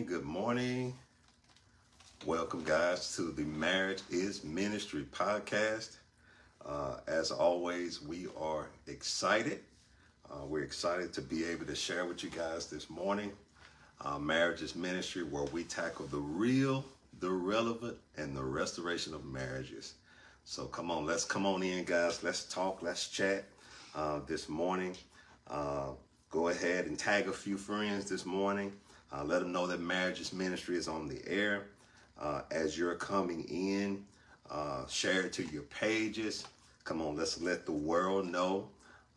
Good morning. Welcome, guys, to the Marriage is Ministry podcast. As always, we are excited. We're excited to be able to share with you guys this morning. Marriage is Ministry, where we tackle the real, the relevant, and the restoration of marriages. So come on, let's come on in, guys. Let's talk, let's chat this morning. Go ahead and tag a few friends this morning. Let them know that Marriage is Ministry is on the air. As you're coming in, share it to your pages. Come on, let's let the world know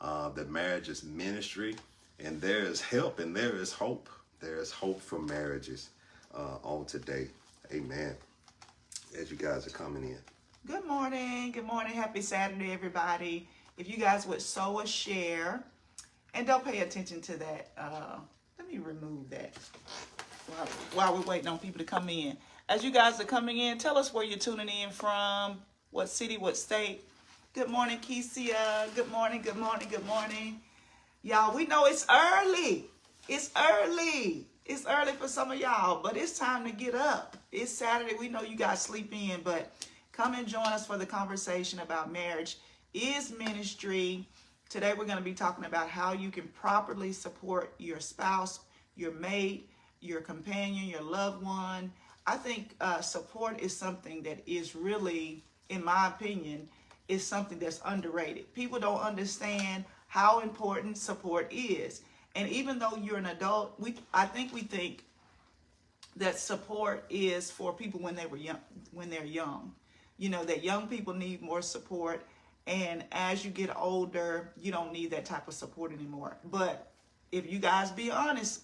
that Marriage is Ministry. And there is help and there is hope. There is hope for marriages on today. Amen. As you guys are coming in. Good morning. Good morning. Happy Saturday, everybody. If you guys would sow a share, and don't pay attention to that. Let me remove that while we're waiting on people to come in. As you guys are coming in, tell us where you're tuning in from, what city, what state. Good morning, Kesia. Good morning, good morning, good morning. Y'all, we know it's early. It's early. It's early for some of y'all, but it's time to get up. It's Saturday. We know you guys sleep in, but come and join us for the conversation about marriage is ministry. Today we're going to be talking about how you can properly support your spouse, your mate, your companion, your loved one. I think support is something that is really, in my opinion, is something that's underrated. People don't understand how important support is. And even though you're an adult, I think we think that support is for people when they're young. You know, that young people need more support. And as you get older, you don't need that type of support anymore. But if you guys be honest,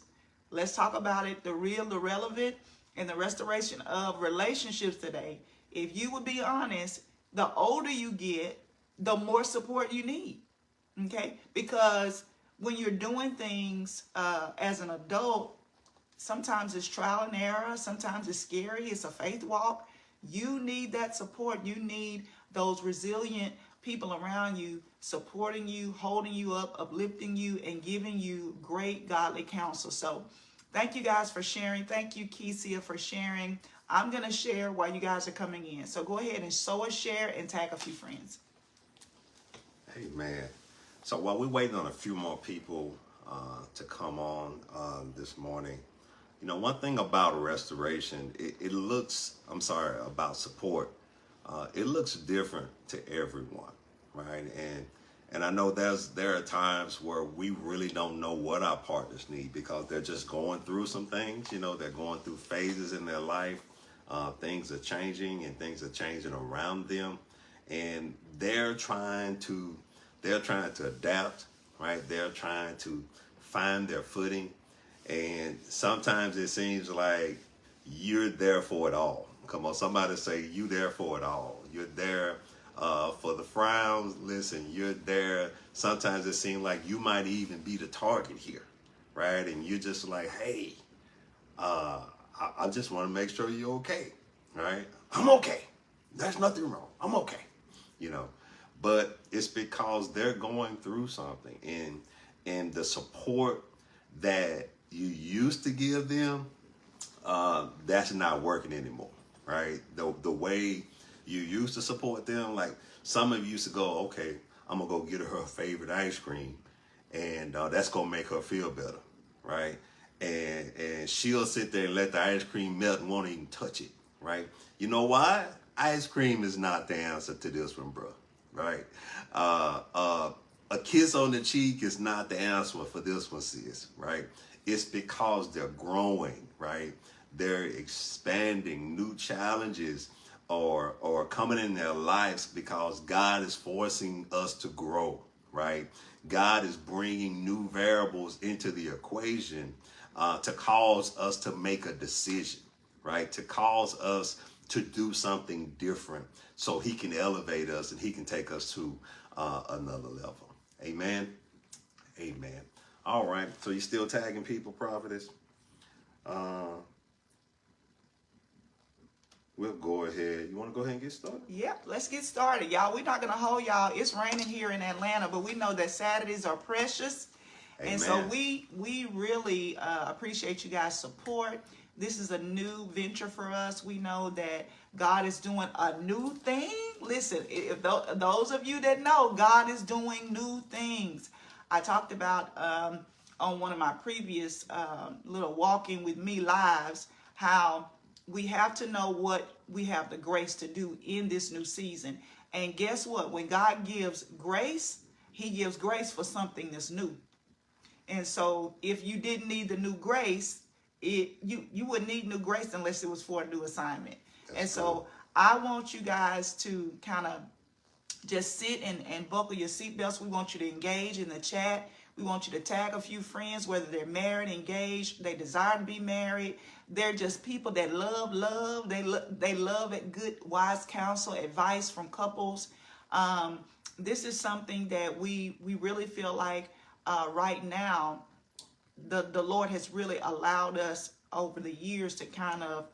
let's talk about it, the real, the relevant, and the restoration of relationships today. If you would be honest, the older you get, the more support you need, okay? Because when you're doing things as an adult, sometimes it's trial and error, sometimes it's scary, it's a faith walk. You need that support. You need those resilient people around you supporting you, holding you up, uplifting you, and giving you great godly counsel. So thank you guys for sharing. Thank you, Kesia, for sharing. I'm going to share while you guys are coming in. So go ahead and sow a share and tag a few friends. Amen. So while we're waiting on a few more people to come on this morning, you know, one thing about restoration, about support, it looks different to everyone, right? And I know there are times where we really don't know what our partners need because they're just going through some things. You know, they're going through phases in their life. Things are changing and things are changing around them, and they're trying to adapt, right? They're trying to find their footing, and sometimes it seems like you're there for it all. Come on, somebody say you there for it all. You're there for the frowns. Listen, you're there. Sometimes it seems like you might even be the target here, right? And you're just like, hey, I just want to make sure you're okay, right? I'm okay. There's nothing wrong. I'm okay, you know. But it's because they're going through something, and the support that you used to give them, that's not working anymore, right? The way you used to support them, like some of you used to go, okay, I'm gonna go get her favorite ice cream, and that's gonna make her feel better, right? And she'll sit there and let the ice cream melt and won't even touch it, right? You know why? Ice cream is not the answer to this one, bro, right? A kiss on the cheek is not the answer for this one, sis, right? It's because they're growing, right? They're expanding, new challenges or coming in their lives because God is forcing us to grow, right? God is bringing new variables into the equation to cause us to make a decision, right? To cause us to do something different so he can elevate us and he can take us to another level. Amen. Amen. All right. So you still tagging people, Prophetess? We'll go ahead. You want to go ahead and get started? Yep, let's get started, y'all. We're not going to hold y'all. It's raining here in Atlanta, but we know that Saturdays are precious. Amen. And so we really appreciate you guys' support. This is a new venture for us. We know that God is doing a new thing. Listen, if those of you that know, God is doing new things. I talked about on one of my previous little walking with me lives how we have to know what we have the grace to do in this new season. And guess what? When God gives grace, he gives grace for something that's new. And so if you didn't need the new grace, you wouldn't need new grace unless it was for a new assignment. And so I want you guys to kind of just sit and buckle your seatbelts. We want you to engage in the chat. We want you to tag a few friends, whether they're married, engaged, they desire to be married. They're just people that love. They love at good, wise counsel, advice from couples. This is something that we really feel like right now, the Lord has really allowed us over the years to kind of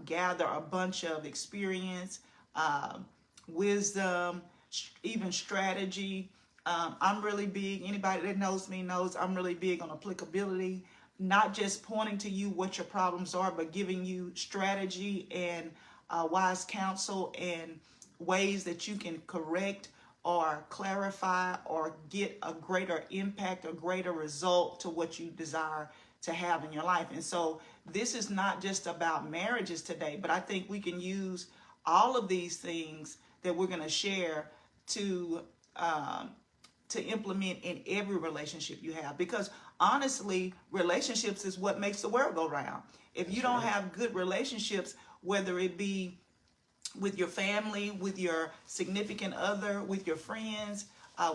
gather a bunch of experience, wisdom, even strategy. I'm really big, anybody that knows me knows I'm really big on applicability, not just pointing to you what your problems are, but giving you strategy and wise counsel and ways that you can correct or clarify or get a greater impact or greater result to what you desire to have in your life. And so this is not just about marriages today, but I think we can use all of these things that we're going to share to implement in every relationship you have. Because honestly, relationships is what makes the world go round. If you don't have good relationships, whether it be with your family, with your significant other, with your friends,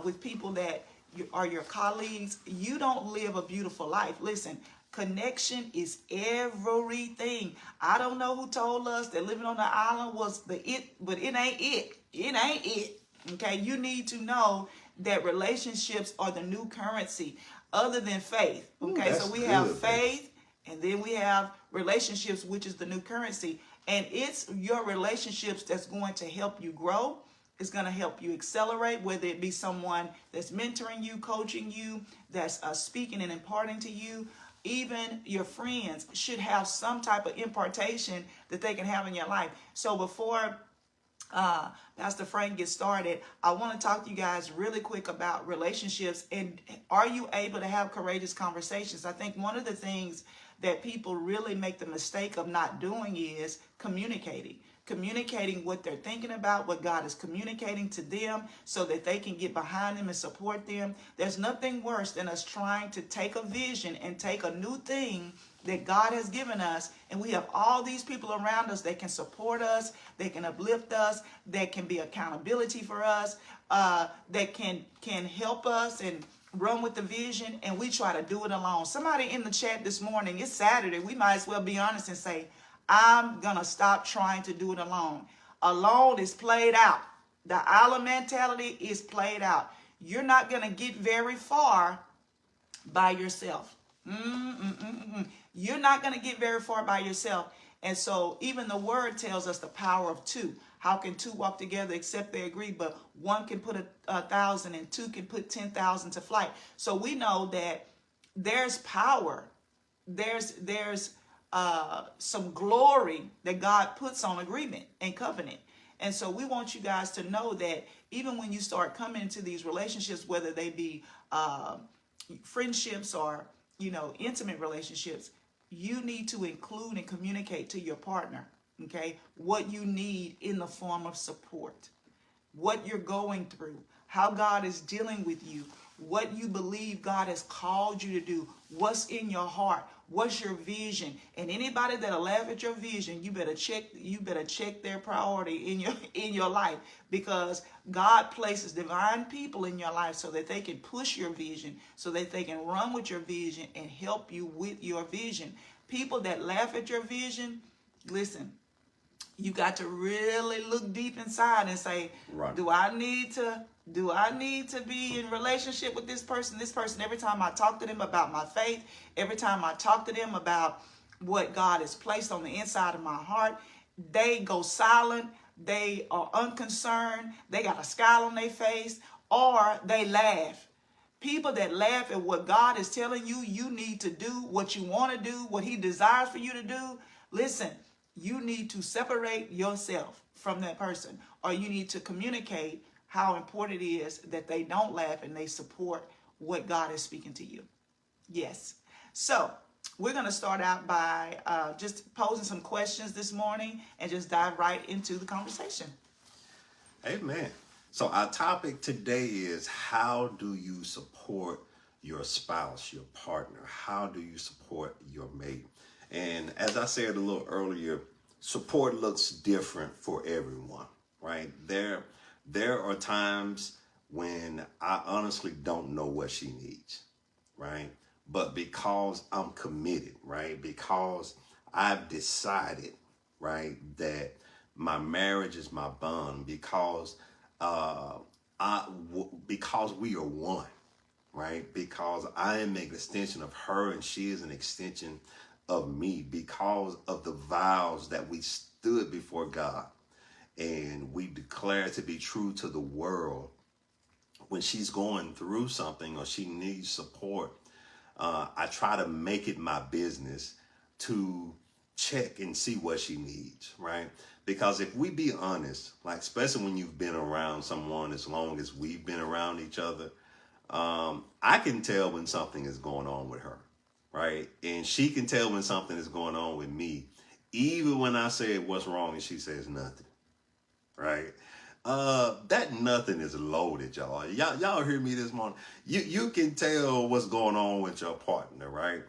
with people that are your colleagues, you don't live a beautiful life. Listen, connection is everything. I don't know who told us that living on the island was the it, but it ain't it. It ain't it. Okay, you need to know that relationships are the new currency other than faith. Okay, so we have faith and then we have relationships, which is the new currency. And it's your relationships that's going to help you grow. It's going to help you accelerate, whether it be someone that's mentoring you, coaching you, that's speaking and imparting to you. Even your friends should have some type of impartation that they can have in your life. So before Pastor Frank gets started, I want to talk to you guys really quick about relationships and are you able to have courageous conversations? I think one of the things that people really make the mistake of not doing is communicating what they're thinking about, what God is communicating to them so that they can get behind them and support them. There's nothing worse than us trying to take a vision and take a new thing that God has given us, and we have all these people around us that can support us, they can uplift us, that can be accountability for us, that can help us and run with the vision, and we try to do it alone. Somebody in the chat this morning, it's Saturday, we might as well be honest and say, I'm gonna stop trying to do it alone. Alone is played out. The island mentality is played out. You're not gonna get very far by yourself. You're not going to get very far by yourself. And so even the word tells us the power of two. How can two walk together except they agree? But one can put 1,000 and two can put 10,000 to flight. So we know that there's power. There's some glory that God puts on agreement and covenant. And so we want you guys to know that even when you start coming into these relationships, whether they be friendships or intimate relationships, you need to include and communicate to your partner, okay, what you need in the form of support, what you're going through, how God is dealing with you, what you believe God has called you to do, what's in your heart, what's your vision. And anybody that'll laugh at your vision, you better check their priority in your life, because God places divine people in your life so that they can push your vision, so that they can run with your vision and help you with your vision. People that laugh at your vision, listen, you got to really look deep inside and say, right, do I need to be in relationship with this person? Every time I talk to them about my faith, every time I talk to them about what God has placed on the inside of my heart, they go silent, they are unconcerned, they got a scowl on their face, or they laugh. People that laugh at what God is telling you you need to do, what you want to do, what he desires for you to do. Listen, you need to separate yourself from that person, or you need to communicate how important it is that they don't laugh and they support what God is speaking to you. Yes. So we're going to start out by just posing some questions this morning and just dive right into the conversation. Amen. So our topic today is, how do you support your spouse, your partner? How do you support your mate? And as I said a little earlier, support looks different for everyone, right? There are times when I honestly don't know what she needs, right? But because I'm committed, right? Because I've decided, right, that my marriage is my bond, because because we are one, right? Because I am an extension of her and she is an extension of me, because of the vows that we stood before God and we declare to be true to the world. When she's going through something or she needs support, I try to make it my business to check and see what she needs, right? Because if we be honest, like especially when you've been around someone as long as we've been around each other, I can tell when something is going on with her, right? And she can tell when something is going on with me, even when I say what's wrong and she says nothing, right? That nothing is loaded, y'all. Y'all hear me this morning. You can tell what's going on with your partner, right?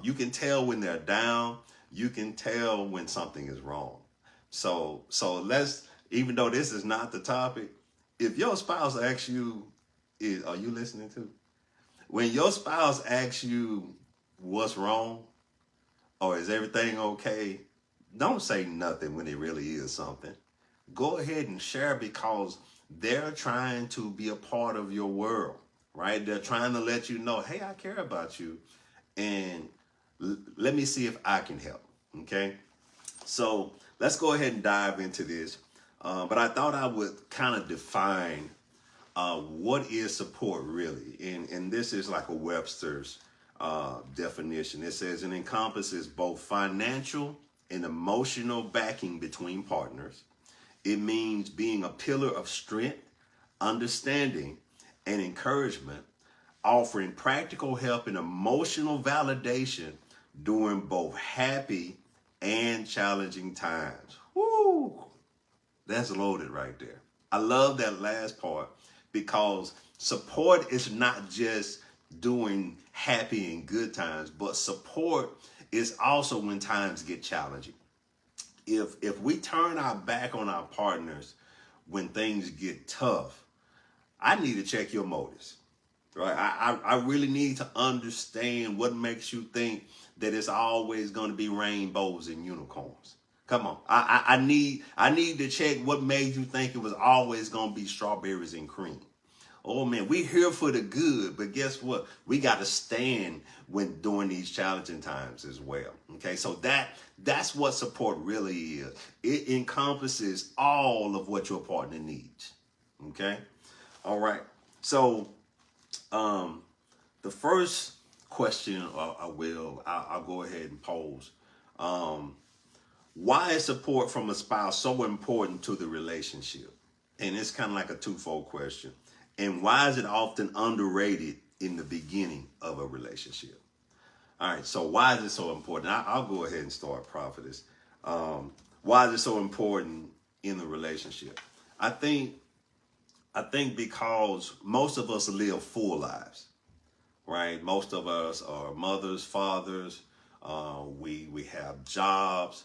You can tell when they're down. You can tell when something is wrong. So let's, even though this is not the topic, if your spouse asks you, are you listening to? When your spouse asks you what's wrong or is everything okay, don't say nothing when it really is something. Go ahead and share, because they're trying to be a part of your world, right? They're trying to let you know, hey, I care about you, and let me see if I can help, okay? So let's go ahead and dive into this. But I thought I would kind of define what is support really. And this is like a Webster's definition. It says it encompasses both financial and emotional backing between partners. It means being a pillar of strength, understanding, and encouragement, offering practical help and emotional validation during both happy and challenging times. Woo! That's loaded right there. I love that last part, because support is not just doing happy and good times, but support is also when times get challenging. If we turn our back on our partners when things get tough, I need to check your motives, right? I really need to understand what makes you think that it's always going to be rainbows and unicorns. Come on, I need to check what made you think it was always going to be strawberries and cream. Oh man, we're here for the good, but guess what? We got to stand when during these challenging times as well. Okay, so that's what support really is. It encompasses all of what your partner needs. Okay, all right. So, the first question I'll go ahead and pose. Why is support from a spouse so important to the relationship? And it's kind of like a twofold question. And why is it often underrated in the beginning of a relationship? All right, so why is it so important? I'll go ahead and start, Prophetess. Why is it so important in the relationship? I think because most of us live full lives, right? Most of us are mothers, fathers. We have jobs.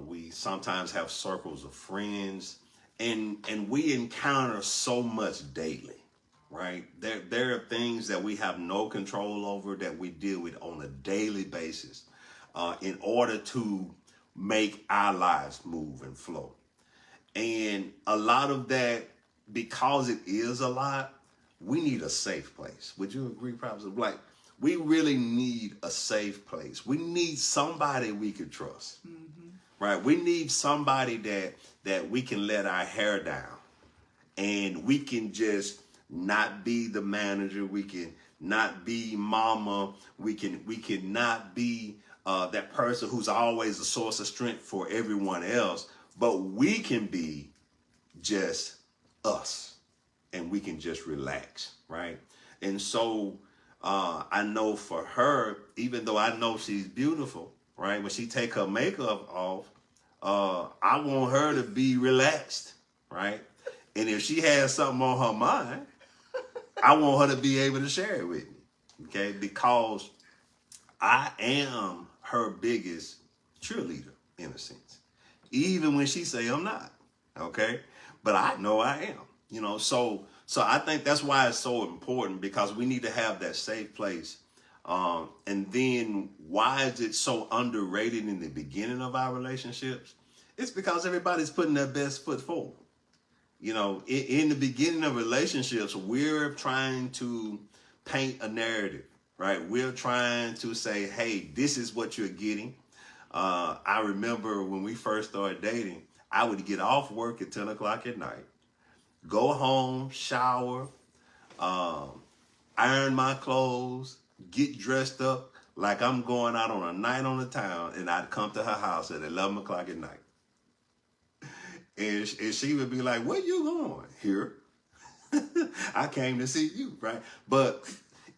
We sometimes have circles of friends. And we encounter so much daily, right? There are things that we have no control over that we deal with on a daily basis in order to make our lives move and flow. And a lot of that, because it is a lot, we need a safe place. Would you agree, Professor? Like, we really need a safe place. We need somebody we can trust, right? We need somebody that we can let our hair down and we can just not be the manager. We can not be mama. We can not be that person who's always a source of strength for everyone else. But we can be just us, and we can just relax, right? And so I know for her, even though I know she's beautiful, right? When she take her makeup off, I want her to be relaxed, right? And if she has something on her mind, I want her to be able to share it with me, okay? Because I am her biggest cheerleader in a sense, even when she say I'm not, okay? But I know I am, So I think that's why it's so important, because we need to have that safe place. And then why is it so underrated in the beginning of our relationships? It's because everybody's putting their best foot forward. In the beginning of relationships, we're trying to paint a narrative, right? We're trying to say, hey, this is what you're getting. I remember when we first started dating, I would get off work at 10 o'clock at night, go home, shower, iron my clothes, get dressed up like I'm going out on a night on the town, and I'd come to her house at 11 o'clock at night. And she would be like, where you going? Here. I came to see you, right? But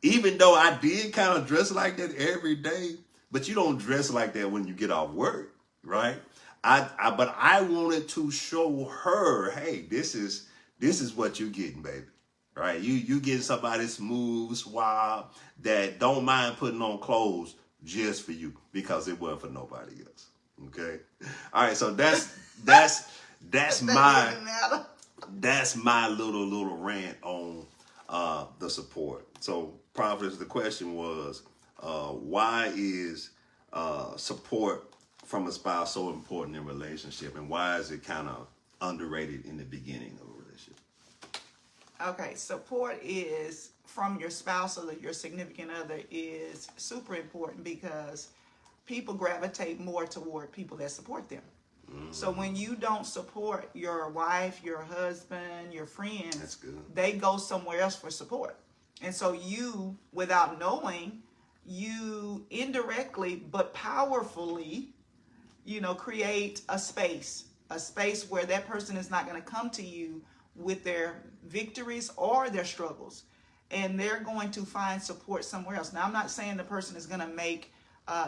even though I did kind of dress like that every day, but you don't dress like that when you get off work, right? But I wanted to show her, hey, this is what you're getting, baby. Right? You getting somebody smooth, suave, that don't mind putting on clothes just for you, because it wasn't for nobody else. Okay? All right, so that's my little rant on the support. So, Prophetess, the question was, why is support from a spouse so important in a relationship, and why is it kind of underrated in the beginning of a relationship? Okay, support is from your spouse or your significant other is super important, because people gravitate more toward people that support them. So when you don't support your wife, your husband, your friends, that's good, they go somewhere else for support. And so you, without knowing, you indirectly but powerfully, create a space where that person is not going to come to you with their victories or their struggles. And they're going to find support somewhere else. Now, I'm not saying the person is going to make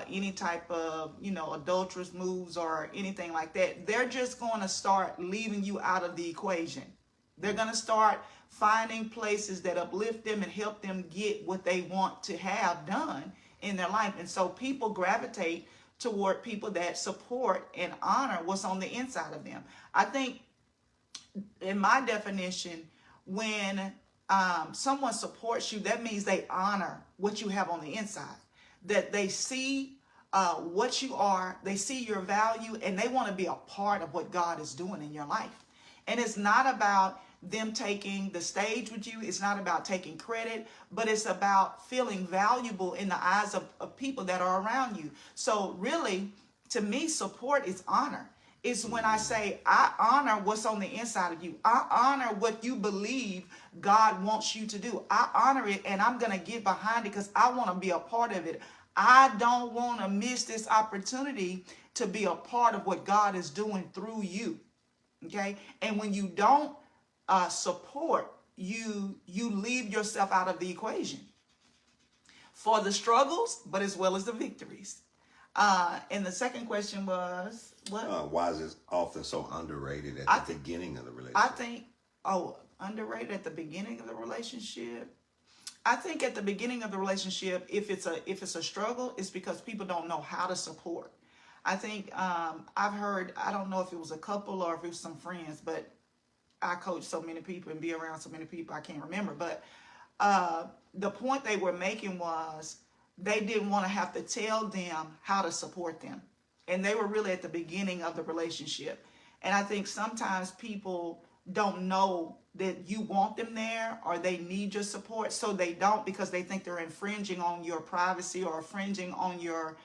any type of, adulterous moves or anything like that. They're just going to start leaving you out of the equation. They're going to start finding places that uplift them and help them get what they want to have done in their life. And so people gravitate toward people that support and honor what's on the inside of them. I think, in my definition, when someone supports you, that means they honor what you have on the inside. That they see what you are, they see your value, and they want to be a part of what God is doing in your life. And it's not about them taking the stage with you. It's not about taking credit, but it's about feeling valuable in the eyes of people that are around you. So really, to me, support is honor. It's when I say, I honor what's on the inside of you. I honor what you believe God wants you to do. I honor it, and I'm going to get behind it because I want to be a part of it. I don't want to miss this opportunity to be a part of what God is doing through you. Okay? And when you don't support, you leave yourself out of the equation for the struggles, but as well as the victories. And the second question was, what? Why is it often so underrated at the beginning of the relationship? I think, underrated at the beginning of the relationship. I think at the beginning of the relationship, if it's a struggle, it's because people don't know how to support. I think I've heard, I don't know if it was a couple or if it was some friends, but I coach so many people and be around so many people, I can't remember. But the point they were making was they didn't want to have to tell them how to support them. And they were really at the beginning of the relationship. And I think sometimes people don't know that you want them there or they need your support. So they don't, because they think they're infringing on your privacy or infringing on your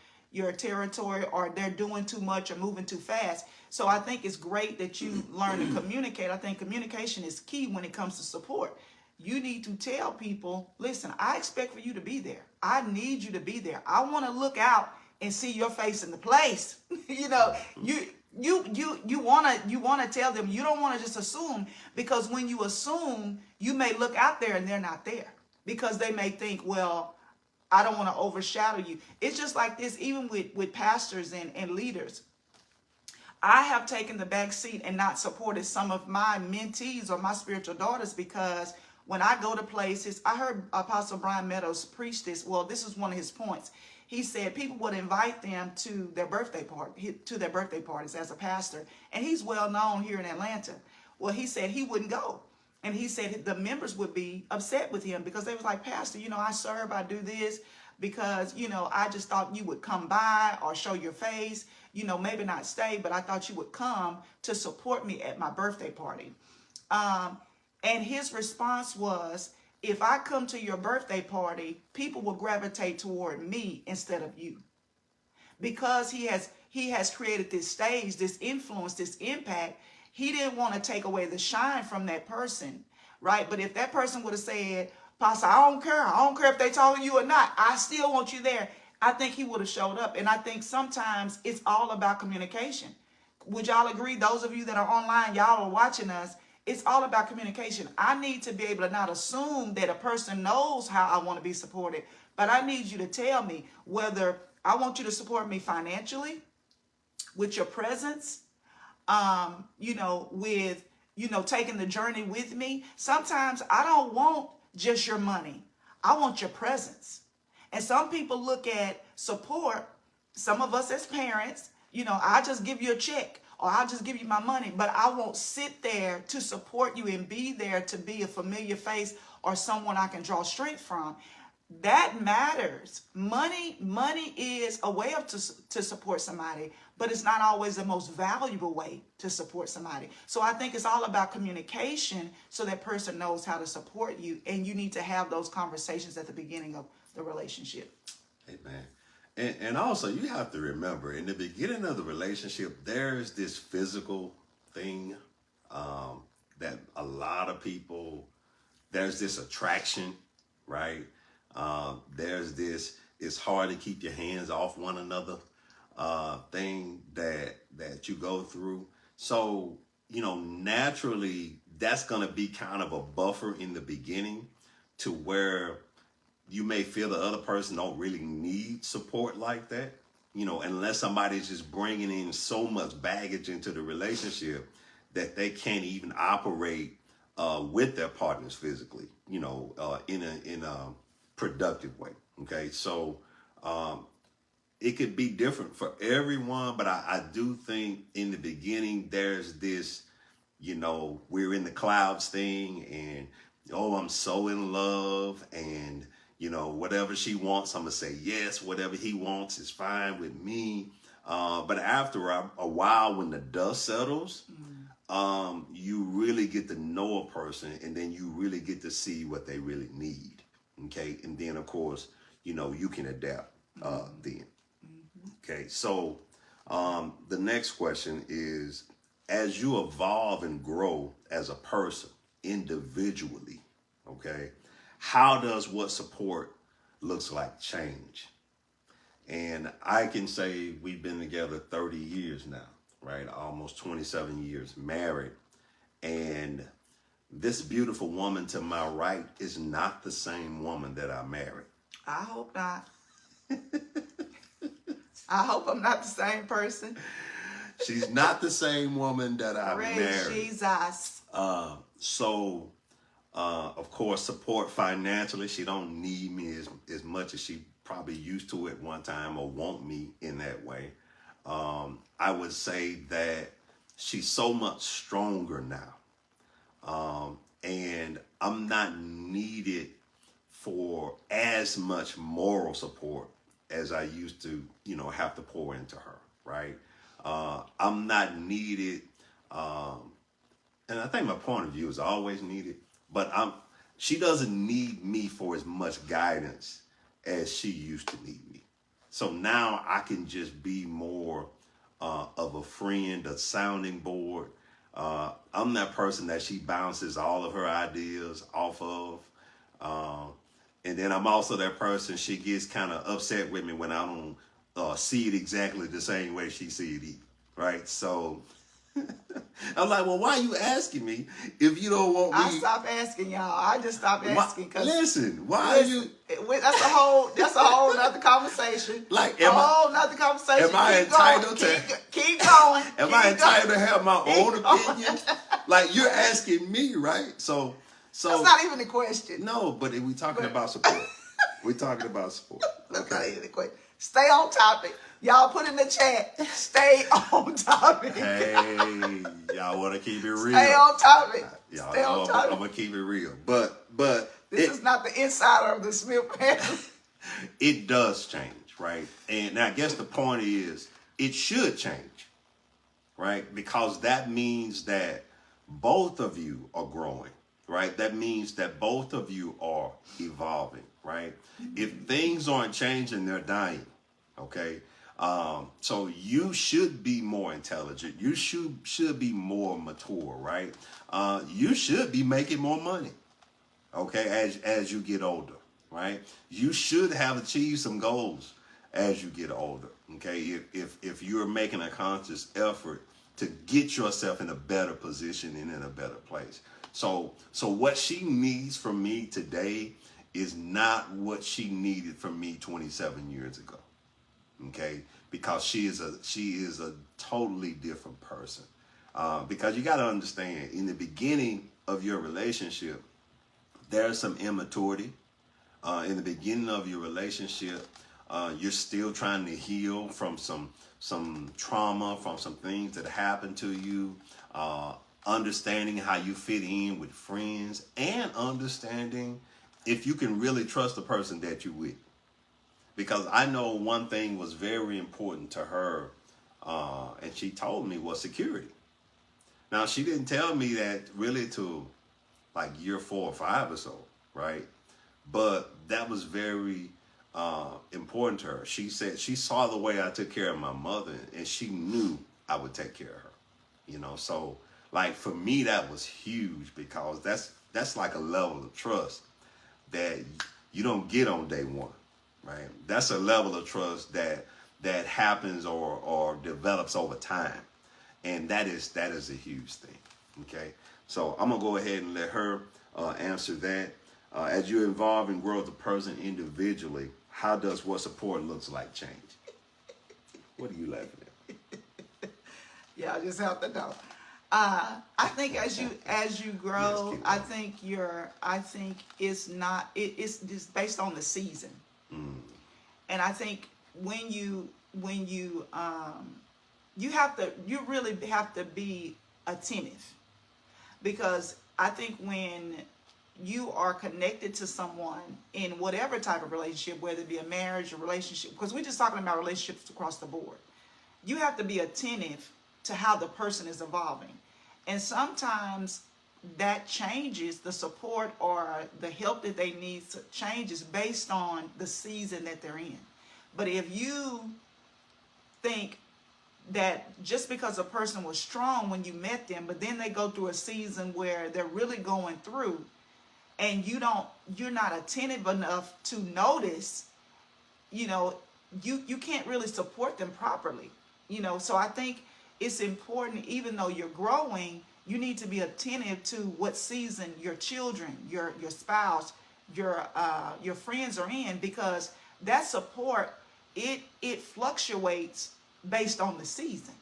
territory, or they're doing too much or moving too fast. So I think it's great that you learn to communicate. I think communication is key when it comes to support. you need to tell people, listen, I expect for you to be there. I need you to be there. I want to look out and see your face in the place. You know, you wanna tell them. You don't want to just assume, because when you assume, you may look out there and they're not there, because they may think, well, I don't want to overshadow you. It's just like this, even with pastors and leaders. I have taken the back seat and not supported some of my mentees or my spiritual daughters, because when I go to places, I heard Apostle Brian Meadows preach this. Well, this is one of his points. He said people would invite them to their birthday parties as a pastor, and he's well known here in Atlanta. Well, he said he wouldn't go. And he said the members would be upset with him, because they was like, Pastor, I serve, I do this because, I just thought you would come by or show your face, maybe not stay, but I thought you would come to support me at my birthday party. And his response was, if I come to your birthday party, people will gravitate toward me instead of you. Because he has created this stage, this influence, this impact. He didn't want to take away the shine from that person, right? But if that person would have said, Pastor, I don't care if they talking to you or not, I still want you there, I think he would have showed up. And I think sometimes it's all about communication. Would y'all agree? Those of you that are online, y'all are watching us, it's all about communication. I need to be able to not assume that a person knows how I want to be supported, but I need you to tell me whether I want you to support me financially, with your presence, with, taking the journey with me. Sometimes I don't want just your money. I want your presence. And some people look at support, some of us as parents, I just give you a check or I'll just give you my money, but I won't sit there to support you and be there to be a familiar face or someone I can draw strength from. That matters. Money is a way to support somebody, but it's not always the most valuable way to support somebody. So I think it's all about communication, so that person knows how to support you, and you need to have those conversations at the beginning of the relationship. Amen. And also, you have to remember, in the beginning of the relationship, there's this physical thing that a lot of people, there's this attraction, right? There's this, it's hard to keep your hands off one another thing that you go through. So, naturally, that's going to be kind of a buffer in the beginning, to where you may feel the other person don't really need support like that, unless somebody's just bringing in so much baggage into the relationship that they can't even operate with their partners physically, in a productive way. Okay, so it could be different for everyone, but I do think in the beginning there's this, we're in the clouds thing, and I'm so in love, and whatever she wants, I'm gonna say yes. Whatever he wants is fine with me. But after a while, when the dust settles, you really get to know a person, and then you really get to see what they really need. Okay, and then of course, you can adapt then. Okay, so the next question is, as you evolve and grow as a person individually, okay, how does what support looks like change? And I can say we've been together 30 years now, right? Almost 27 years married. And this beautiful woman to my right is not the same woman that I married. I hope not. I hope I'm not the same person. She's not the same woman that I Praise married. Jesus. So, of course, support financially. She don't need me as much as she probably used to at one time, or want me in that way. I would say that she's so much stronger now. And I'm not needed for as much moral support as I used to, have to pour into her, right? I'm not needed, and I think my point of view is always needed, but she doesn't need me for as much guidance as she used to need me. So now I can just be more of a friend, a sounding board, I'm that person that she bounces all of her ideas off of. And then I'm also that person she gets kind of upset with me when I don't see it exactly the same way she see it either. Right? So I'm like, well, why are you asking me if you don't want me? I stopped asking y'all. I just stopped asking because why are you? That's a whole nother conversation. Like, nother conversation. Am I entitled to keep going? Am I entitled to have my own opinion? Like, you're asking me, right? So that's not even the question. No, but we talking about support. We're talking about support. That's not even the question. Stay on topic. Y'all put in the chat. Stay on topic. Hey, y'all want to keep it real. Stay on topic. Y'all Stay on topic. I'm gonna keep it real. But this is not the insider of the Smith family. It does change, right? And I guess the point is it should change, right? Because that means that both of you are growing, right? That means that both of you are evolving, right? If things aren't changing, they're dying, okay? So you should be more intelligent. You should be more mature, right? You should be making more money, okay, as you get older, right? You should have achieved some goals as you get older, okay? If you're making a conscious effort to get yourself in a better position and in a better place. So what she needs from me today is not what she needed from me 27 years ago. Okay, because she is a totally different person. Because you got to understand, in the beginning of your relationship, there's some immaturity. In the beginning of your relationship, you're still trying to heal from some trauma, from some things that happened to you. Understanding how you fit in with friends, and understanding if you can really trust the person that you're with. Because I know one thing was very important to her, and she told me, was security. Now, she didn't tell me that really till like year 4 or 5 or so, right? But that was very important to her. She said she saw the way I took care of my mother, and she knew I would take care of her. You know, so like for me, that was huge, because that's like a level of trust that you don't get on day one. Right, that's a level of trust that happens or develops over time, and that is a huge thing. Okay, so I'm gonna go ahead and let her answer that. As you evolve and grow as a person individually, how does what support looks like change? What are you laughing at? Yeah, I just have to know. I think as you grow, I think it's just based on the season. And I think when you really have to be attentive, because I think when you are connected to someone in whatever type of relationship, whether it be a marriage or relationship, because we're just talking about relationships across the board, you have to be attentive to how the person is evolving. And sometimes that changes, the support or the help that they need changes based on the season that they're in. But if you think that just because a person was strong when you met them, but then they go through a season where they're really going through, and you're not attentive enough to notice, you can't really support them properly. So I think it's important, even though you're growing, you need to be attentive to what season your children, your spouse, your friends are in, because that support, it fluctuates based on the season.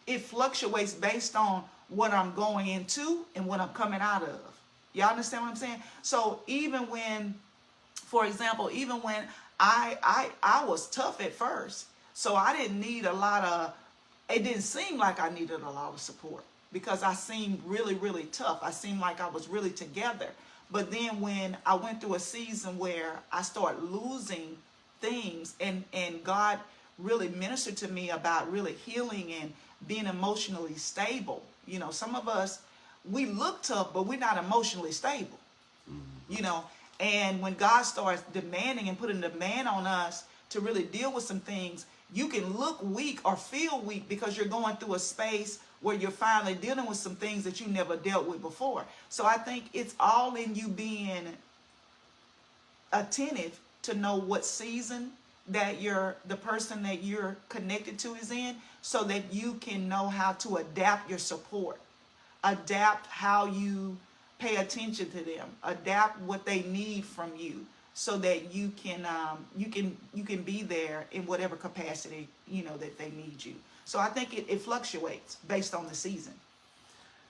It fluctuates based on what I'm going into and what I'm coming out of. Y'all understand what I'm saying? So even when, for example, I was tough at first, so I didn't need it didn't seem like I needed a lot of support, because I seemed really, really tough. I seemed like I was really together. But then when I went through a season where I started losing things, and God really ministered to me about really healing and being emotionally stable. Some of us, we look tough, but we're not emotionally stable. And when God starts demanding and putting demand on us to really deal with some things, you can look weak or feel weak because you're going through a space where you're finally dealing with some things that you never dealt with before. So I think it's all in you being attentive to know what season that the person that you're connected to is in, so that you can know how to adapt your support, adapt how you pay attention to them, adapt what they need from you, so that you can be there in whatever capacity that they need you. So I think it fluctuates based on the season.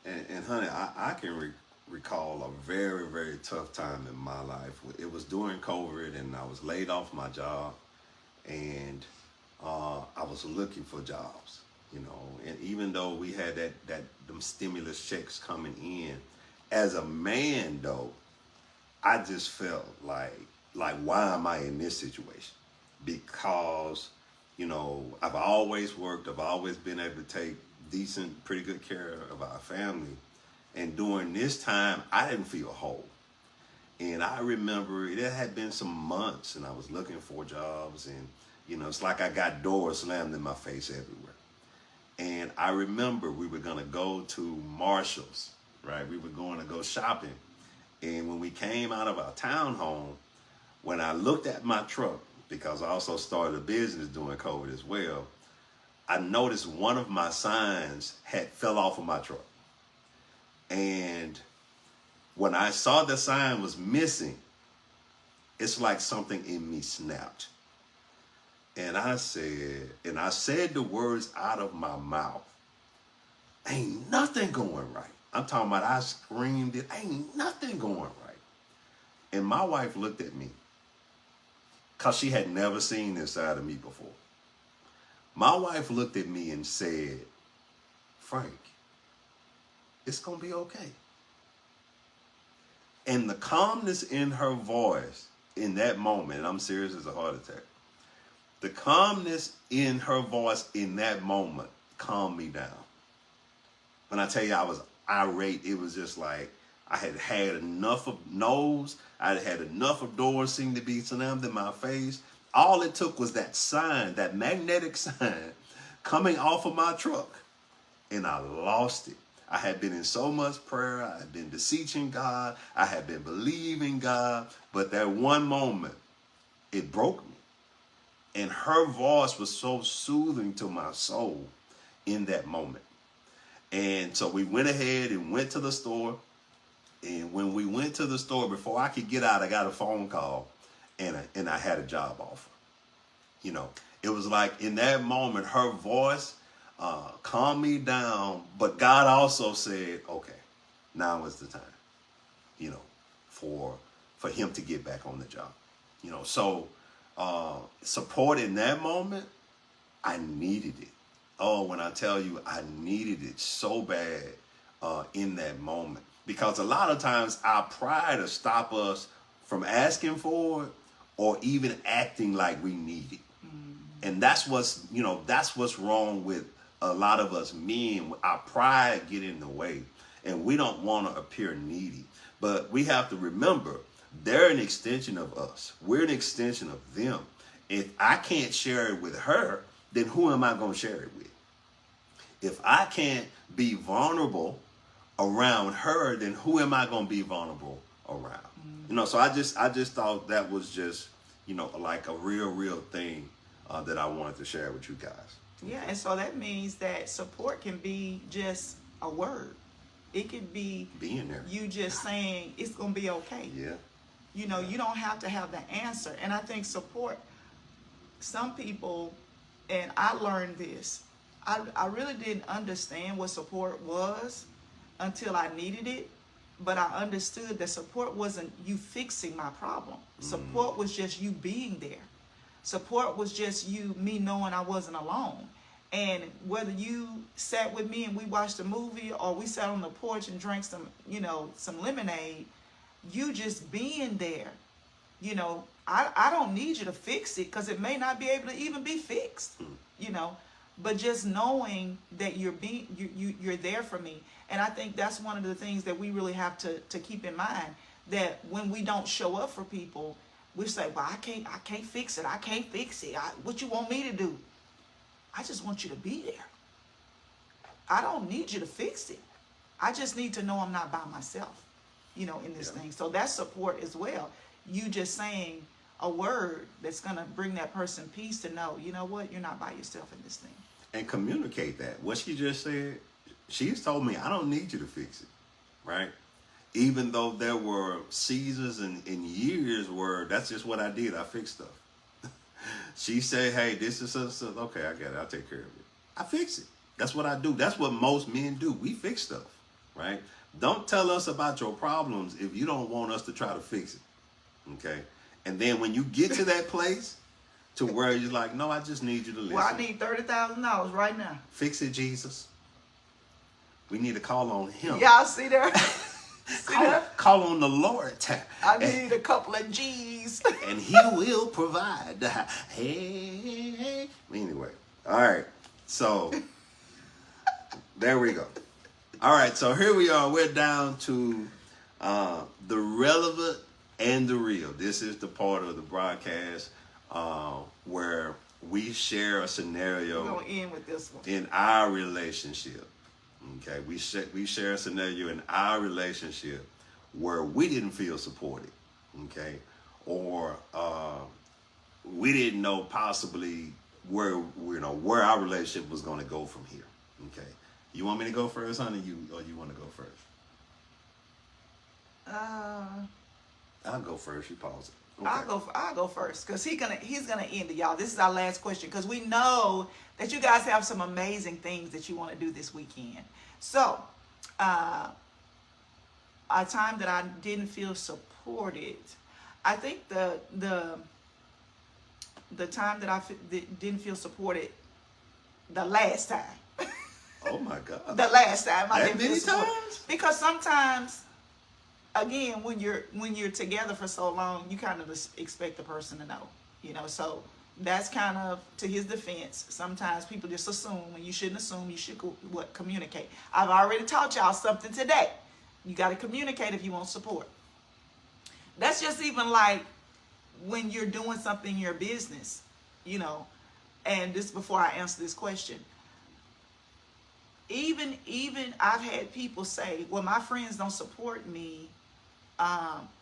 And honey, I can recall a very, very tough time in my life. It was during COVID, and I was laid off my job, and I was looking for jobs, and even though we had them stimulus checks coming in, as a man though, I just felt like why am I in this situation? Because I've always worked, I've always been able to take decent, pretty good care of our family, and during this time I didn't feel whole. And I remember it had been some months, and I was looking for jobs, and it's like I got doors slammed in my face everywhere. And I remember we were gonna go to Marshall's, right? We were going to go shopping. And when we came out of our townhome, when I looked at my truck, because I also started a business during COVID as well, I noticed one of my signs had fell off of my truck. And when I saw the sign was missing, it's like something in me snapped. And I said the words out of my mouth, ain't nothing going right. I'm talking about, I screamed it, ain't nothing going right. And my wife looked at me, because she had never seen this side of me before. My wife looked at me and said, Frank, it's going to be okay. And the calmness in her voice in that moment, and I'm serious as a heart attack, the calmness in her voice in that moment calmed me down. When I tell you I was irate, it was just like I had enough of no's. I had enough of doors seemed to be slammed in my face. All it took was that sign, that magnetic sign coming off of my truck, and I lost it. I had been in so much prayer. I had been beseeching God. I had been believing God. But that one moment, it broke me. And her voice was so soothing to my soul in that moment. And so we went ahead and went to the store. And when we went to the store, before I could get out, I got a phone call, and I had a job offer. It was like in that moment, her voice calmed me down, but God also said, okay, now is the time, for him to get back on the job. So support in that moment, I needed it. Oh, when I tell you, I needed it so bad in that moment. Because a lot of times our pride will stop us from asking for it or even acting like we need it. And that's what's wrong with a lot of us men. Our pride get in the way, and we don't want to appear needy. But we have to remember, they're an extension of us. We're an extension of them. If I can't share it with her, then who am I going to share it with? If I can't be vulnerable around her, then who am I going to be vulnerable around? So I just thought that was just, like a real thing that I wanted to share with you guys. Yeah, and so that means that support can be just a word. It could be being there. You just saying it's going to be okay. Yeah. You don't have to have the answer. And I think support, some people, and I learned this, I really didn't understand what support was until I needed it. But I understood that support wasn't you fixing my problem. Support was just you being there. Support was just me knowing I wasn't alone. And whether you sat with me and we watched a movie, or we sat on the porch and drank some lemonade, you just being there. I don't need you to fix it, because it may not be able to even be fixed, but just knowing that you're there for me. And I think that's one of the things that we really have to keep in mind, that when we don't show up for people, we say, well, I can't fix it. I can't fix it. What you want me to do? I just want you to be there. I don't need you to fix it. I just need to know I'm not by myself, in this thing. So that's support as well. You just saying a word that's going to bring that person peace to know, you know what, you're not by yourself in this thing. And communicate that. What she just said, she's told me, I don't need you to fix it, right? Even though there were seasons and years where that's just what I did. I fixed stuff. She said, hey, this is okay, I got it. I'll take care of it. I fix it. That's what I do. That's what most men do. We fix stuff, right? Don't tell us about your problems if you don't want us to try to fix it, okay? And then when you get to that place to where you're like, no, I just need you to listen. Well, I need $30,000 right now. Fix it, Jesus. We need to call on him. Y'all see there? Call on the Lord. I need a couple of G's. And he will provide. Hey. Anyway, all right. So there we go. All right, so here we are. We're down to the relevant and the real. This is the part of the broadcast where we share a scenario. We're going to end with this one. In our relationship. Okay, we share a scenario in our relationship where we didn't feel supported. Okay, or we didn't know possibly where our relationship was going to go from here. Okay, you want me to go first, honey? Or you want to go first? I'll go first. You pause it. Okay. I'll go first because he's gonna end it, y'all. This is our last question because we know that you guys have some amazing things that you want to do this weekend. So, a time that I didn't feel supported. I think the time that I didn't feel supported, the last time. Oh my God! The last time I didn't feel supported. Because sometimes. Again, when you're together for so long, you kind of expect the person to know, so that's kind of to his defense. Sometimes people just assume, and you shouldn't assume. You should communicate. I've already taught y'all something today. You got to communicate if you want support. That's just even like when you're doing something in your business, and this before I answer this question. Even I've had people say, well, my friends don't support me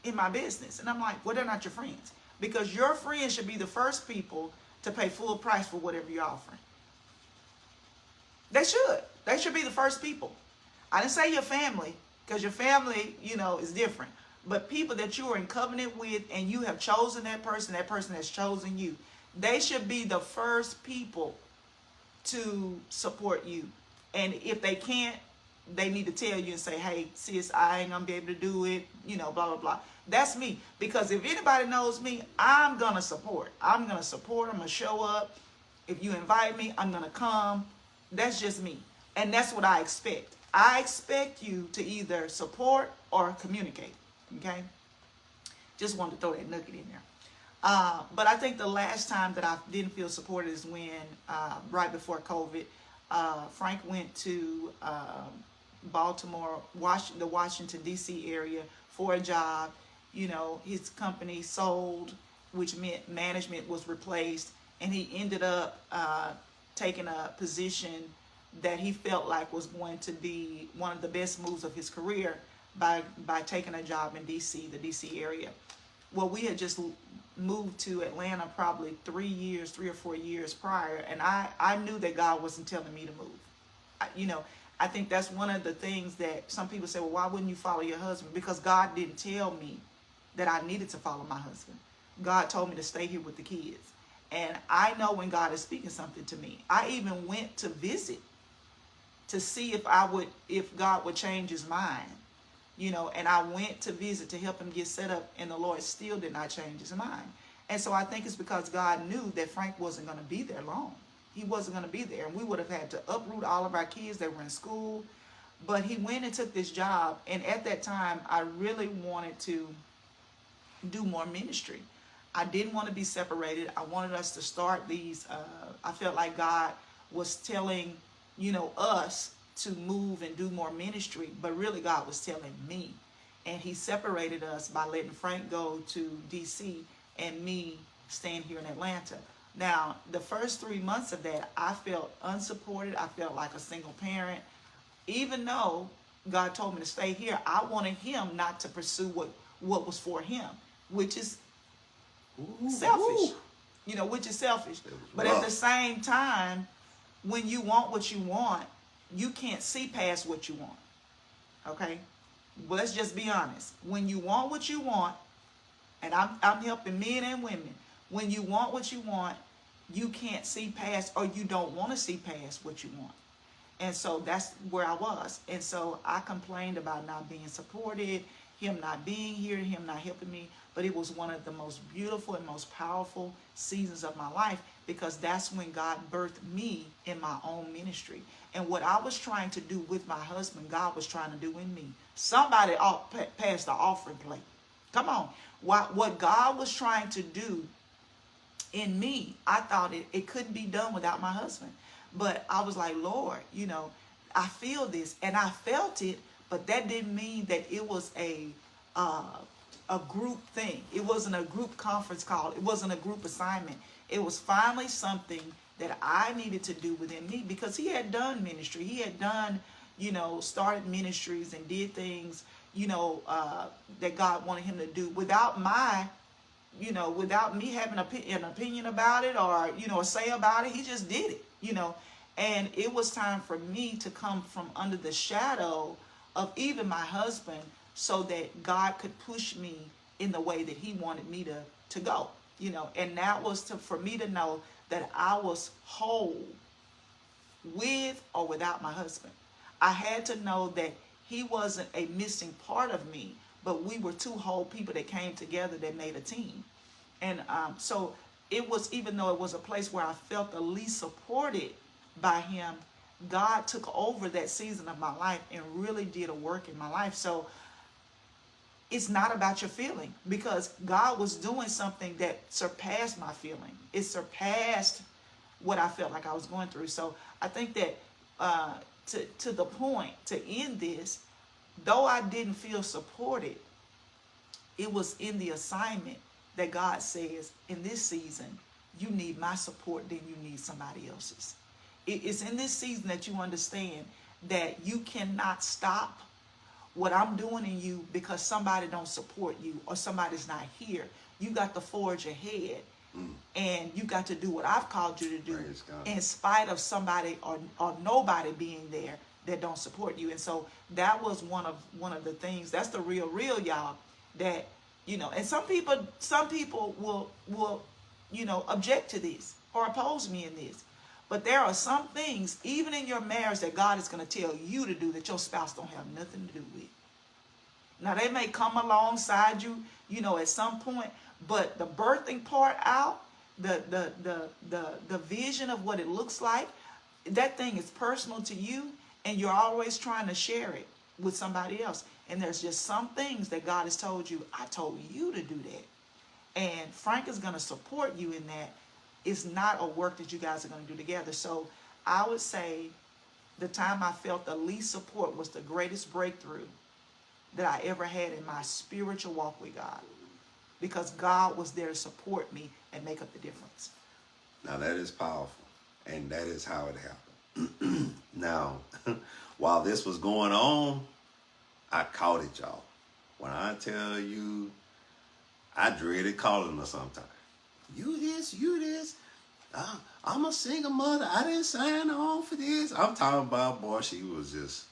in my business. And I'm like, well, they're not your friends. Because your friends should be the first people to pay full price for whatever you're offering. They should. They should be the first people. I didn't say your family, because your family, is different. But people that you are in covenant with and you have chosen that person has chosen you. They should be the first people to support you. And if they can't, they need to tell you and say, hey, sis, I ain't going to be able to do it, blah, blah, blah. That's me. Because if anybody knows me, I'm going to support. I'm going to show up. If you invite me, I'm going to come. That's just me. And that's what I expect. I expect you to either support or communicate. Okay? Just wanted to throw that nugget in there. But I think the last time that I didn't feel supported is when, right before COVID, Frank went to Baltimore, the Washington, D.C. area for a job. His company sold, which meant management was replaced, and he ended up taking a position that he felt like was going to be one of the best moves of his career by taking a job in D.C., the D.C. area. Well, we had just moved to Atlanta probably 3 or 4 years prior, and I knew that God wasn't telling me to move. I think that's one of the things that some people say, well, why wouldn't you follow your husband? Because God didn't tell me that I needed to follow my husband. God told me to stay here with the kids. And I know when God is speaking something to me. I even went to visit to see if God would change his mind. And I went to visit to help him get set up, and the Lord still did not change his mind. And so I think it's because God knew that Frank wasn't going to be there long. He wasn't going to be there, and we would have had to uproot all of our kids that were in school. But he went and took this job, and at that time, I really wanted to do more ministry. I didn't want to be separated. I wanted us to start these. I felt like God was telling, us to move and do more ministry, but really God was telling me. And he separated us by letting Frank go to DC and me staying here in Atlanta. Now, the first 3 months of that, I felt unsupported. I felt like a single parent. Even though God told me to stay here, I wanted him not to pursue what was for him, which is selfish. You know, which is selfish. But at the same time, when you want what you want, you can't see past what you want. Okay? But let's just be honest. When you want what you want, and I'm helping men and women, when you want what you want, you can't see past, or you don't want to see past what you want. And so that's where I was. And so I complained about not being supported, him not being here, him not helping me. But it was one of the most beautiful and most powerful seasons of my life, because that's when God birthed me in my own ministry. And what I was trying to do with my husband, God was trying to do in me. Somebody passed the offering plate. Come on. What God was trying to do in me, I thought it couldn't be done without my husband. But I was like, Lord, you know, I feel this, and I felt it, but that didn't mean that it was a group thing. It wasn't a group conference call. It wasn't a group assignment. It was finally something that I needed to do within me, because he had done ministry. He had done, you know, started ministries and did things, you know, that God wanted him to do without me having an opinion about it, or, you know, a say about it. He just did it, you know. And it was time for me to come from under the shadow of even my husband, so that God could push me in the way that he wanted me to go, you know. And that was for me to know that I was whole with or without my husband. I had to know that he wasn't a missing part of me, but we were two whole people that came together that made a team. And so it was, even though it was a place where I felt the least supported by him, God took over that season of my life and really did a work in my life. So it's not about your feeling, because God was doing something that surpassed my feeling. It surpassed what I felt like I was going through. So I think that to the point, to end this, though I didn't feel supported, it was in the assignment that God says, in this season, you need my support, then you need somebody else's. It's in this season that you understand that you cannot stop what I'm doing in you because somebody don't support you or somebody's not here. You got to forge ahead, and you got to do what I've called you to do, in spite of somebody or nobody being there that don't support you. And so that was one of the things. That's the real y'all, that, you know. And some people will you know, object to this or oppose me in this. But there are some things, even in your marriage, that God is going to tell you to do that your spouse don't have nothing to do with. Now, they may come alongside you, you know, at some point, but the birthing part out, the vision of what it looks like, that thing is personal to you, and you're always trying to share it with somebody else. And there's just some things that God has told you, I told you to do that. And Frank is going to support you in that. It's not a work that you guys are going to do together. So I would say the time I felt the least support was the greatest breakthrough that I ever had in my spiritual walk with God, because God was there to support me and make up the difference. Now that is powerful, and that is how it happened. Now, while this was going on, I caught it, y'all. When I tell you, I dreaded calling her sometimes. You this. I'm a single mother. I didn't sign on for this. I'm talking about, boy, she was just,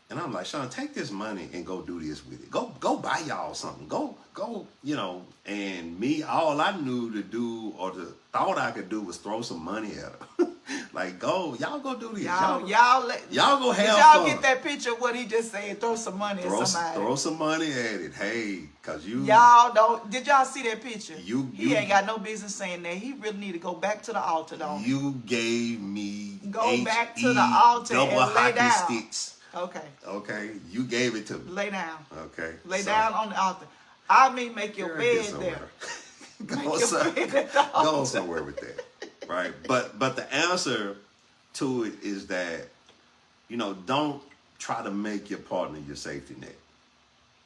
and I'm like, Sean, take this money and go do this with it. Go buy y'all something. Go, you know. And me, all I knew to do, or thought I could do, was throw some money at her. Like, y'all go do this. Y'all go have y'all fun. Get that picture of what he just said? Throw some money at somebody. Throw some money at it. Hey, cause y'all don't. Did y'all see that picture? He ain't got no business saying that. He really need to go back to the altar, though. You gave me back to the altar and lay down. Sticks. Okay. You gave it to me. Lay down. Okay. Lay down on the altar. I mean, make your bed there. Go somewhere with that. Right. But the answer to it is that, you know, don't try to make your partner your safety net.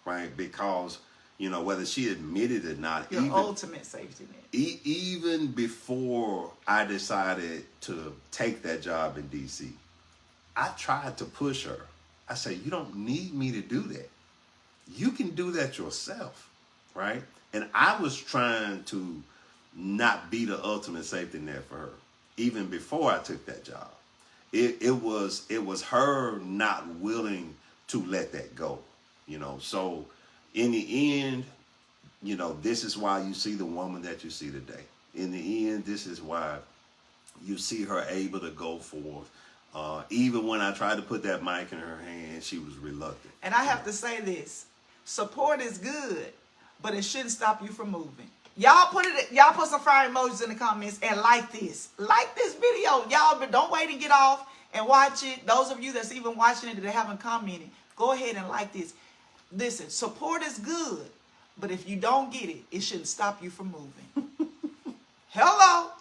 Right? Because You know, whether she admitted it or not. Your ultimate safety net. Even before I decided to take that job in D.C., I tried to push her. I said, you don't need me to do that. You can do that yourself, right? And I was trying to not be the ultimate safety net for her, even before I took that job. It was her not willing to let that go, you know. So in the end, you know, this is why you see the woman that you see today. In the end, this is why you see her able to go forth. Even when I tried to put that mic in her hand, she was reluctant. And I have to say this: support is good, but it shouldn't stop you from moving. Y'all put some fire emojis in the comments and like this video, y'all. But don't wait to get off and watch it. Those of you that's even watching it that haven't commented, go ahead and like this. Listen, support is good, but if you don't get it, it shouldn't stop you from moving. Hello.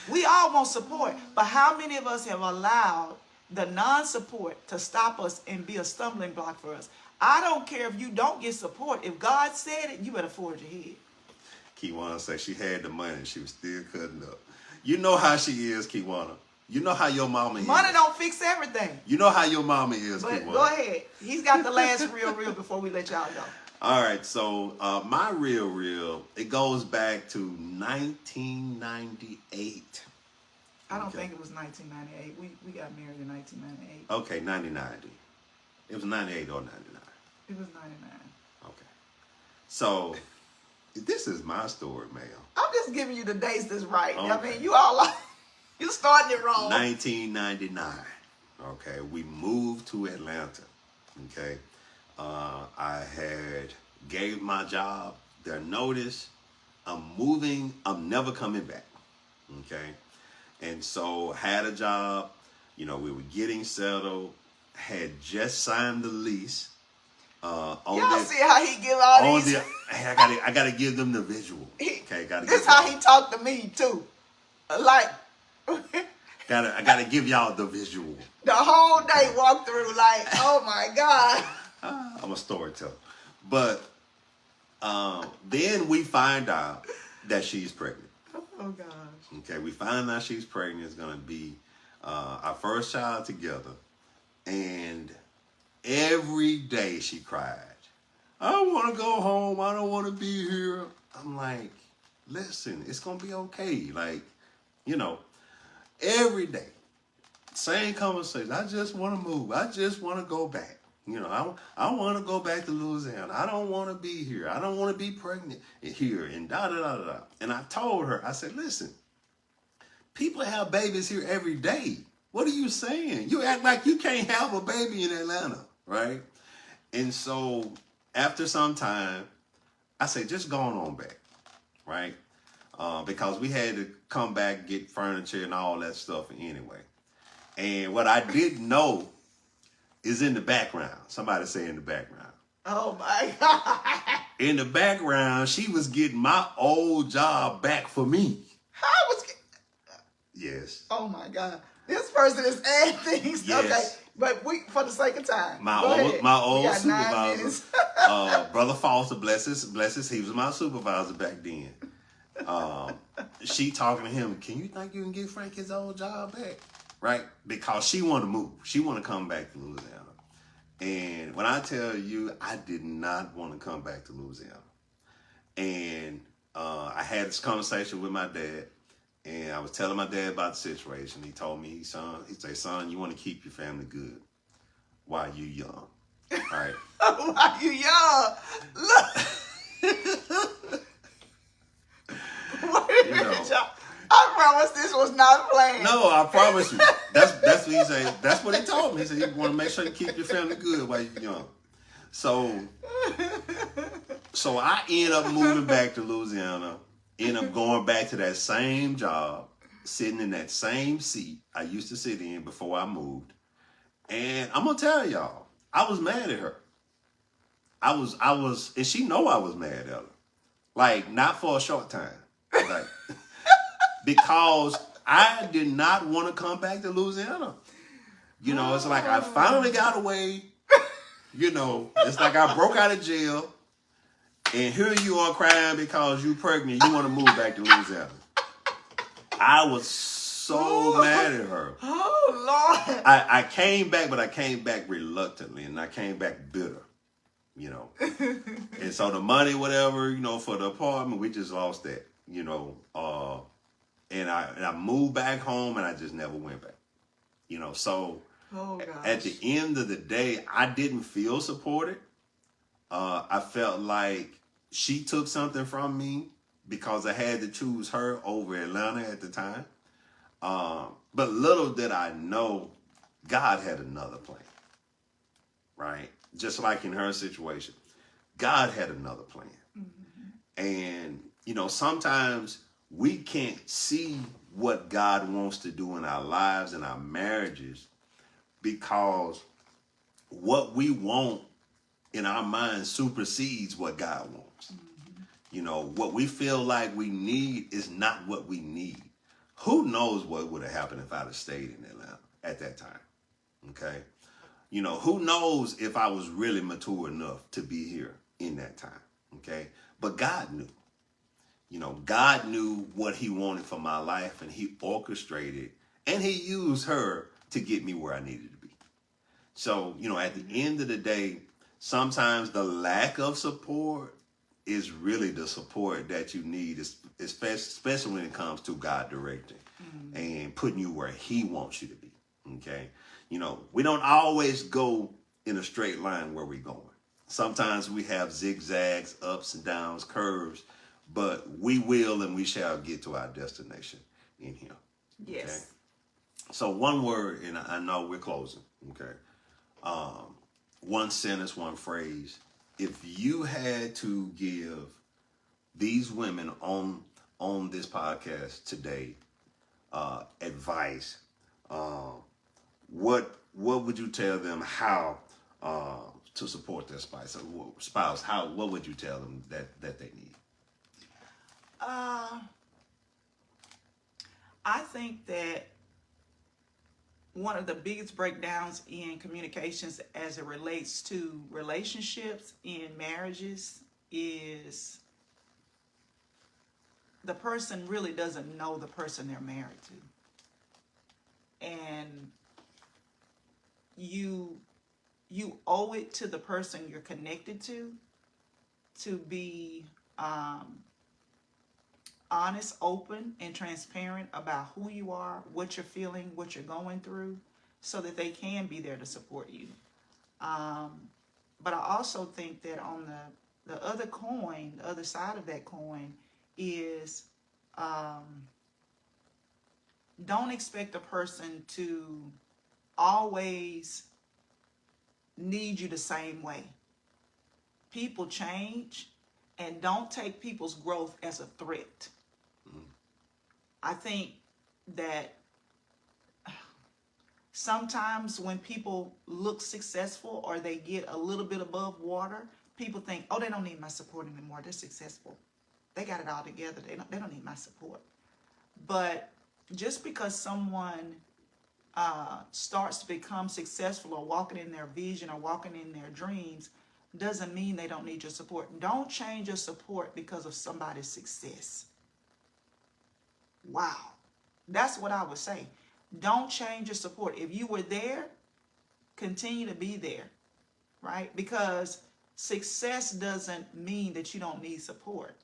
We all want support, but how many of us have allowed the non-support to stop us and be a stumbling block for us? I don't care if you don't get support. If God said it, you better forge ahead. Kiwana said she had the money. She was still cutting up. You know how she is, Kiwana. You know how your mama is. Money don't fix everything. You know how your mama is, but Kiwana. Go ahead. He's got the last real before we let y'all go. All right, so my real, it goes back to 1998. I don't think it was 1998. We got married in 1998. Okay, 1990. It was 98 or 99. It was 99. Okay. So, this is my story, ma'am. I'm just giving you the dates that's right. Okay. I mean, you all are, you starting it wrong. 1999. Okay, we moved to Atlanta. Okay. I had gave my job their notice. I'm moving. I'm never coming back. Okay. And so had a job. You know, we were getting settled. Had just signed the lease. Y'all see how he give all these? I gotta give them the visual. Okay, This how he talked to me too. Like I gotta give y'all the visual. The whole day walk through like, oh my God. I'm a storyteller. But then we find out that she's pregnant. Oh gosh. Okay, we find out she's pregnant. It's gonna be our first child together. And every day she cried, I don't want to go home. I don't want to be here. I'm like, listen, it's going to be okay. Like, you know, every day, same conversation. I just want to move. I just want to go back. You know, I want to go back to Louisiana. I don't want to be here. I don't want to be pregnant here and da-da-da-da. And I told her, I said, listen, people have babies here every day. What are you saying? You act like you can't have a baby in Atlanta, right? And so after some time, I said, just go on back, right? Because we had to come back, get furniture and all that stuff anyway. And what I didn't know is in the background. Somebody say in the background. Oh my God. In the background, she was getting my old job back for me. How was? Yes. Oh my God. This person is adding things. Yes. Okay, but for the sake of time, my old supervisor, Brother Foster, bless his, he was my supervisor back then. She talking to him, can you think you can get Frank his old job back? Right? Because she want to move. She want to come back to Louisiana. And when I tell you, I did not want to come back to Louisiana. And I had this conversation with my dad. And I was telling my dad about the situation. He told me, he said, son, you want to keep your family good while you young. All right. While you young. Look. Wait a minute, y'all. I promise this was not planned. No, I promise you. That's what he said. That's what he told me. He said, you want to make sure you keep your family good while you're young. So I ended up moving back to Louisiana. End up going back to that same job, sitting in that same seat I used to sit in before I moved. And I'm gonna tell y'all, I was mad at her. I was, and she know I was mad at her. Like, not for a short time. Like, because I did not want to come back to Louisiana. You know, it's like I finally got away. You know, it's like I broke out of jail. And here you are crying because you pregnant. You want to move back to Louisiana. I was so mad at her. Oh, Lord. I came back, but I came back reluctantly, and I came back bitter, you know. And so the money, whatever, you know, for the apartment, we just lost that, you know. And I moved back home, and I just never went back, you know. So at the end of the day, I didn't feel supported. I felt like she took something from me because I had to choose her over Atlanta at the time. But little did I know, God had another plan, right? Just like in her situation, God had another plan. Mm-hmm. And, you know, sometimes we can't see what God wants to do in our lives and our marriages because what we want in our mind supersedes what God wants. Mm-hmm. You know, what we feel like we need is not what we need. Who knows what would have happened if I'd have stayed in Atlanta at that time? Okay. You know, who knows if I was really mature enough to be here in that time. Okay. But God knew. You know, God knew what he wanted for my life, and he orchestrated and he used her to get me where I needed to be. So, you know, at the end of the day, sometimes the lack of support is really the support that you need, especially when it comes to God directing and putting you where he wants you to be. Okay. You know, we don't always go in a straight line where we're going. Sometimes we have zigzags, ups and downs, curves, but we will and we shall get to our destination in him. Yes. Okay? So one word, and I know we're closing. Okay. One sentence, one phrase. If you had to give these women on this podcast today advice, what would you tell them how to support their spouse? What would you tell them that they need? I think that one of the biggest breakdowns in communications as it relates to relationships in marriages is the person really doesn't know the person they're married to. And you owe it to the person you're connected to be honest, open, and transparent about who you are, what you're feeling, what you're going through, so that they can be there to support you. But I also think that on the other coin, the other side of that coin is don't expect a person to always need you the same way. People change, and don't take people's growth as a threat. I think that sometimes when people look successful or they get a little bit above water, people think, oh, they don't need my support anymore. They're successful. They got it all together. They don't need my support. But just because someone starts to become successful or walking in their vision or walking in their dreams doesn't mean they don't need your support. Don't change your support because of somebody's success. Wow. That's what I would say. Don't change your support. If you were there, continue to be there, right? Because success doesn't mean that you don't need support.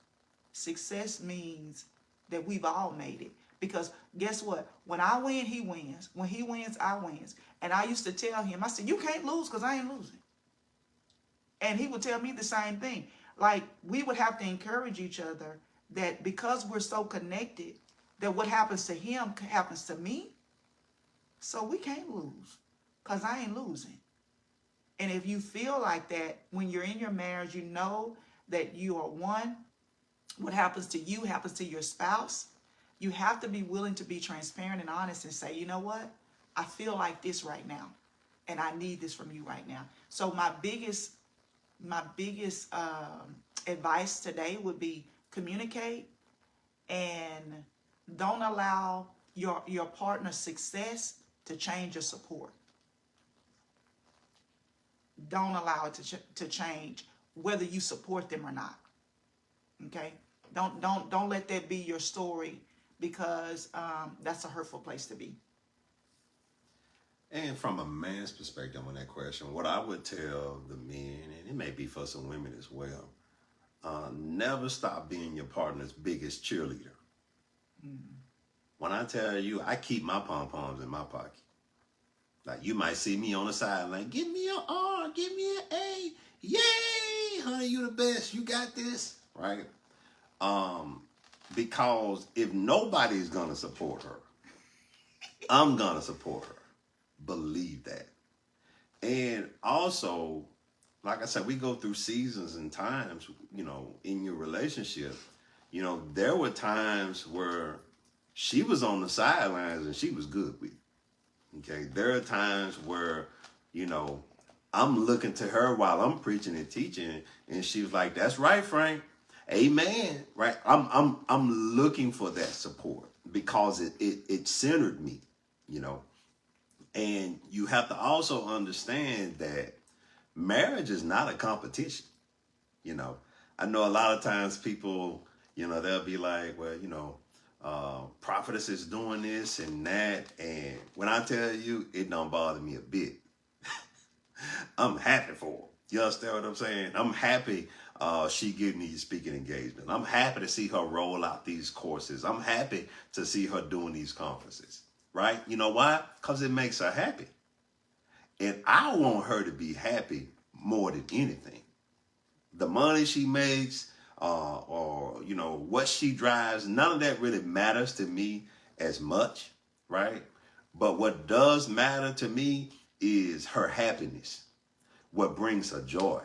Success means that we've all made it. Because guess what? When I win, he wins. When he wins, I wins. And I used to tell him, I said, you can't lose because I ain't losing. And he would tell me the same thing. Like, we would have to encourage each other that because we're so connected, that what happens to him happens to me. So we can't lose because I ain't losing. And if you feel like that when you're in your marriage, you know that you are one. What happens to you happens to your spouse. You have to be willing to be transparent and honest and say, you know what? I feel like this right now, and I need this from you right now. So my biggest advice today would be communicate and don't allow your partner's success to change your support. Don't allow it to change whether you support them or not. Okay, don't let that be your story, because that's a hurtful place to be. And from a man's perspective on that question, what I would tell the men, and it may be for some women as well, never stop being your partner's biggest cheerleader. When I tell you, I keep my pom-poms in my pocket. Like, you might see me on the sideline, give me an R, give me an A, yay, honey, you the best, you got this, right? Because if nobody's gonna support her, I'm gonna support her. Believe that. And also, like I said, we go through seasons and times, in your relationship. There were times where she was on the sidelines and she was good with it. Okay. There are times where, I'm looking to her while I'm preaching and teaching, and she was like, "That's right, Frank. Amen." Right. I'm looking for that support because it centered me, you know. And you have to also understand that marriage is not a competition. I know a lot of times people, they'll be like, well, prophetess is doing this and that. And when I tell you, it don't bother me a bit. I'm happy for her. You understand what I'm saying? I'm happy she getting these speaking engagements. I'm happy to see her roll out these courses. I'm happy to see her doing these conferences. Right? You know why? Because it makes her happy. And I want her to be happy more than anything. The money she makes, or what she drives, none of that really matters to me as much, right? But what does matter to me is her happiness, what brings her joy.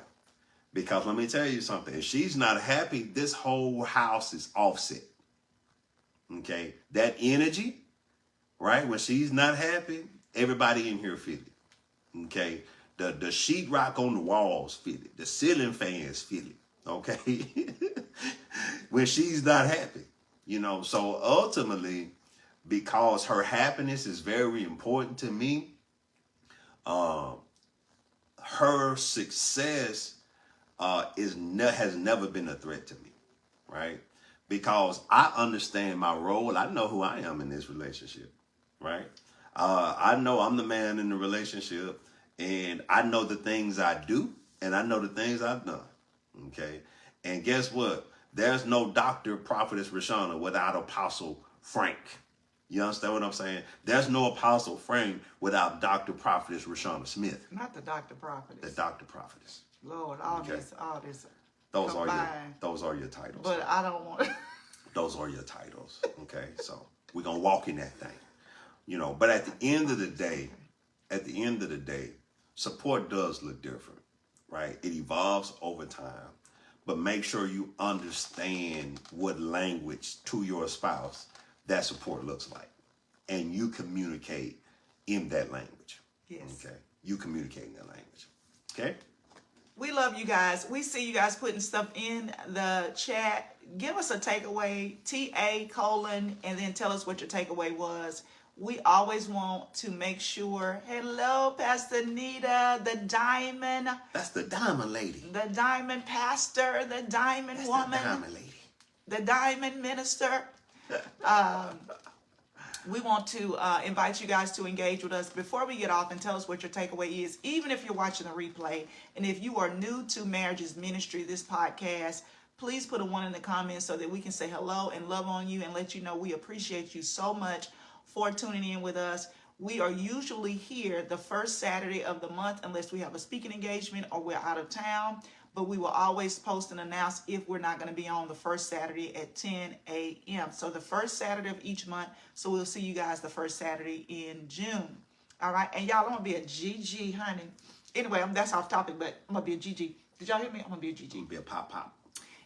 Because let me tell you something, if she's not happy, this whole house is offset. Okay? That energy, right? When she's not happy, everybody in here feel it. Okay? The sheetrock on the walls feel it. The ceiling fans feel it. Okay? When she's not happy. So ultimately, because her happiness is very important to me, her success has never been a threat to me, right? Because I understand my role. I know who I am in this relationship, right? I know I'm the man in the relationship, and I know the things I do, and I know the things I've done, okay? And guess what? There's no Dr. Prophetess Rashawana without Apostle Frank. You understand what I'm saying? There's no Apostle Frank without Dr. Prophetess Rashawana Smith. Not the Dr. Prophetess. The Dr. Prophetess. Lord, all Okay. this Those combined. are your titles. But I don't want. Those are your titles. Okay, so we're gonna walk in that thing, But at the end of the day, support does look different, right? It evolves over time, but make sure you understand what language to your spouse that support looks like, and you communicate in that language. Yes. Okay, you communicate in that language. Okay. We love you guys. We see you guys putting stuff in the chat. Give us a takeaway, TA : and then tell us what your takeaway was. We always want to make sure. Hello, Pastor Nita, the diamond. That's the diamond lady. The diamond pastor, the diamond That's woman. the diamond lady. The diamond minister. We want to invite you guys to engage with us before we get off and tell us what your takeaway is, even if you're watching a replay. And if you are new to Marriages Ministry, this podcast, please put a 1 in the comments so that we can say hello and love on you and let you know we appreciate you so much for tuning in with us. We are usually here the first Saturday of the month unless we have a speaking engagement or we're out of town. But we will always post and announce if we're not going to be on the first Saturday at 10 a.m. So the first Saturday of each month. So we'll see you guys the first Saturday in June. All right. And y'all, I'm going to be a GG, honey. Anyway, that's off topic, but I'm going to be a GG. Did y'all hear me? I'm going to be a GG. I'm going to be a pop.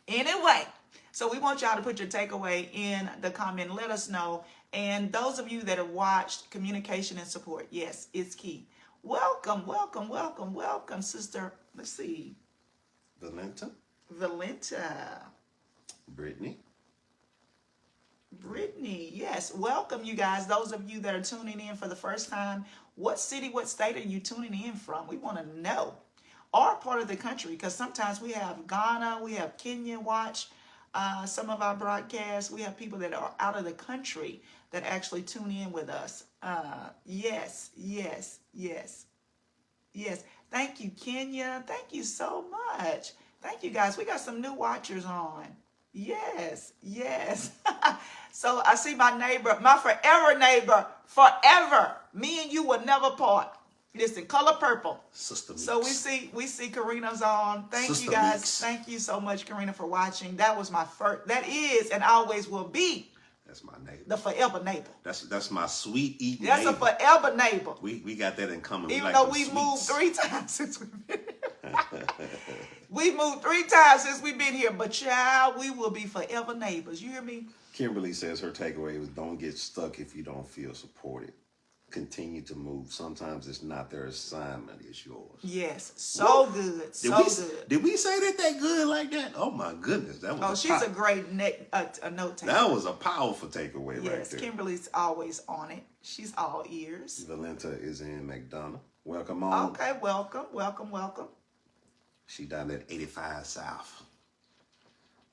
Anyway, so we want y'all to put your takeaway in the comment. Let us know. And those of you that have watched, communication and support. Yes, it's key. Welcome, sister. Let's see. Valenta. Brittany, yes. Welcome, you guys. Those of you that are tuning in for the first time, what city, what state are you tuning in from? We want to know. Or part of the country, because sometimes we have Ghana, we have Kenya watch. some of our broadcasts. We have people that are out of the country that actually tune in with us. Yes, yes, yes, yes. Thank you, Kenya. Thank you so much. Thank you, guys. We got some new watchers on. Yes, yes. So I see my neighbor, my forever neighbor, forever. Me and you will never part. Listen, color purple. Sister Meeks. So we see Karina's on. Thank Sister you guys. Meeks. Thank you so much, Karina, for watching. That was my first. That is and always will be. That's my neighbor. The forever neighbor. That's my sweet eating That's neighbor. a forever neighbor. We got that in common. Even like though them we sweets. moved 3 times since we've been here. We moved 3 times since we've been here, but child, we will be forever neighbors. You hear me? Kimberly says her takeaway was don't get stuck if you don't feel supported. Continue to move. Sometimes it's not their assignment, it's yours. Yes, so good, so good. Did we say that good like that? Oh my goodness, that was. Oh, she's a great note taker. That was a powerful takeaway right Yes, there. Kimberly's always on it. She's all ears. Valenta is in McDonough. Welcome on. Okay, welcome, welcome, welcome. She down at 85 South.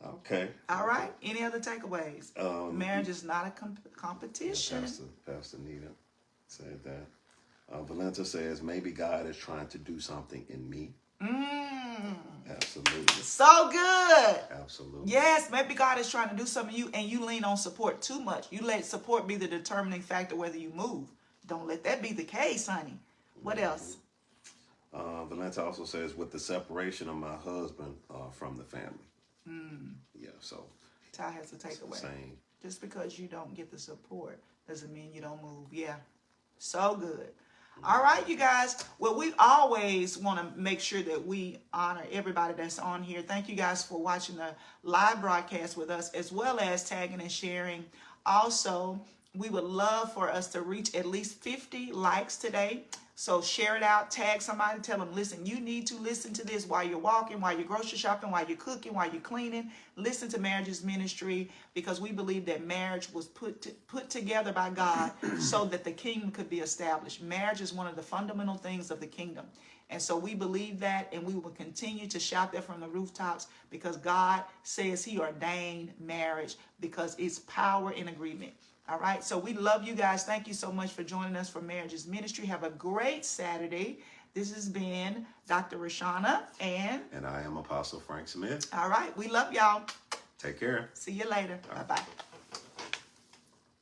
Okay. All right. Any other takeaways? Marriage is not a competition. Pastor Nita said that. Valenta says maybe God is trying to do something in me. Absolutely. So good. Absolutely. Yes, maybe God is trying to do something in you and you lean on support too much. You let support be the determining factor whether you move. Don't let that be the case, honey. What else? Valenta also says with the separation of my husband from the family. Yeah, so. Ty has a takeaway. Same. Just because you don't get the support doesn't mean you don't move. Yeah. So good. All right, you guys. Well, we always want to make sure that we honor everybody that's on here. Thank you guys for watching the live broadcast with us, as well as tagging and sharing. Also, we would love for us to reach at least 50 likes today. So share it out, tag somebody, tell them, listen, you need to listen to this while you're walking, while you're grocery shopping, while you're cooking, while you're cleaning. Listen to Marriage's Ministry, because we believe that marriage was put together by God so that the kingdom could be established. Marriage is one of the fundamental things of the kingdom. And so we believe that, and we will continue to shout that from the rooftops, because God says he ordained marriage because it's power in agreement. All right, so we love you guys. Thank you so much for joining us for Marriage's Ministry. Have a great Saturday. This has been Dr. Rashawana and I am Apostle Frank Smith. All right, we love y'all. Take care. See you later. Bye-bye.